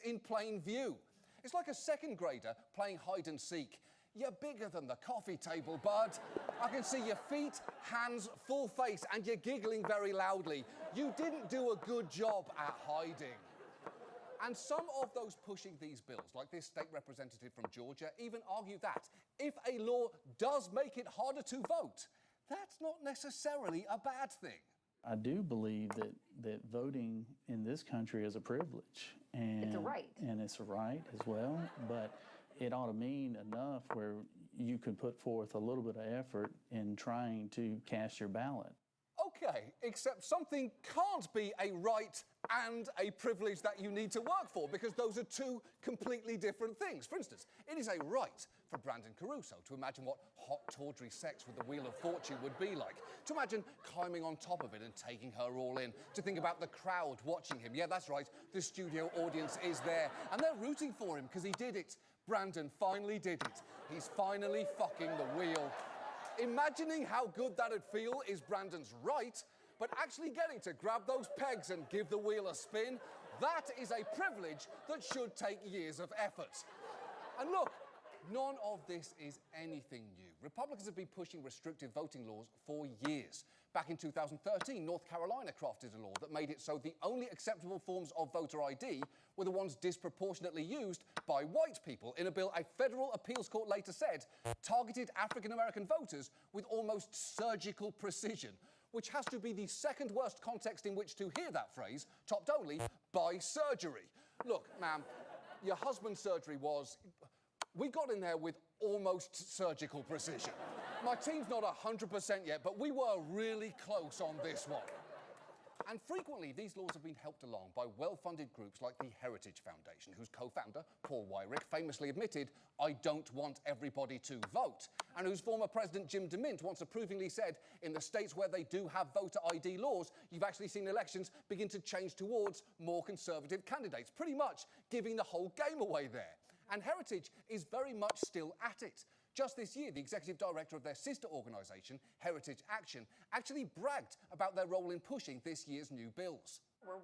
in plain view. It's like a second grader playing hide and seek. You're bigger than the coffee table, bud. I can see your feet, hands, full face, and you're giggling very loudly. You didn't do a good job at hiding. And some of those pushing these bills, like this state representative from Georgia, even argue that if a law does make it harder to vote, that's not necessarily a bad thing. I do believe that voting in this country is a privilege. And it's a right. And it's a right as well, but it ought to mean enough where you can put forth a little bit of effort in trying to cast your ballot. Okay, except something can't be a right and a privilege that you need to work for, because those are two completely different things. For instance, it is a right for Brandon Caruso to imagine what hot, tawdry sex with the Wheel of Fortune would be like, to imagine climbing on top of it and taking her all in, to think about the crowd watching him. Yeah, that's right, the studio audience is there, and they're rooting for him because he did it. Brandon finally did it. He's finally fucking the wheel. Imagining how good that'd feel is Brandon's right, but actually getting to grab those pegs and give the wheel a spin, that is a privilege that should take years of effort. And look, none of this is anything new. Republicans have been pushing restrictive voting laws for years. Back in 2013, North Carolina crafted a law that made it so the only acceptable forms of voter ID were the ones disproportionately used by white people in a bill a federal appeals court later said targeted African-American voters with almost surgical precision, which has to be the second worst context in which to hear that phrase, topped only by surgery. Look, ma'am, your husband's surgery was... We got in there with almost surgical precision. My team's not 100% yet, but we were really close on this one. And frequently, these laws have been helped along by well-funded groups like the Heritage Foundation, whose co-founder, Paul Weyrich, famously admitted, "I don't want everybody to vote," and whose former president, Jim DeMint, once approvingly said, in the states where they do have voter ID laws, you've actually seen elections begin to change towards more conservative candidates, pretty much giving the whole game away there. And Heritage is very much still at it. Just this year, the executive director of their sister organisation, Heritage Action, actually bragged about their role in pushing this year's new bills. We're